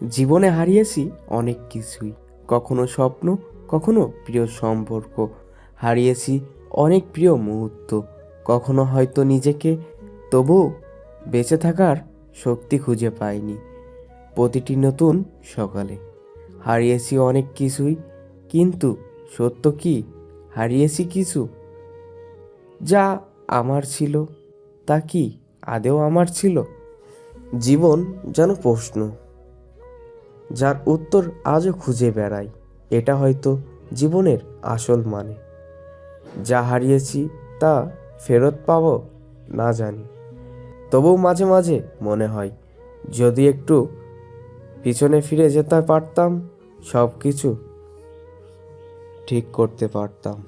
জীবনে হারিয়েছি অনেক কিছুই, কখনো স্বপ্ন, কখনো প্রিয় সম্পর্ক। হারিয়েছি অনেক প্রিয় মুহূর্ত, কখনো হয়তো নিজেকে। তবুও বেঁচে থাকার শক্তি খুঁজে পাইনি। প্রতিটি নতুন সকালে হারিয়েছি অনেক কিছুই, কিন্তু সত্য কি হারিয়েছি কিছু যা আমার ছিল? তা কি আদেও আমার ছিল? জীবন যেন প্রশ্ন, যার উত্তর আজও খুঁজে বেড়াই। এটা হয়তো জীবনের আসল মানে। যা হারিয়েছি তা ফেরত পাবো না জানি, তবুও মাঝে মাঝে মনে হয় যদি একটু পিছনে ফিরে যেতে পারতাম, সব কিছু ঠিক করতে পারতাম।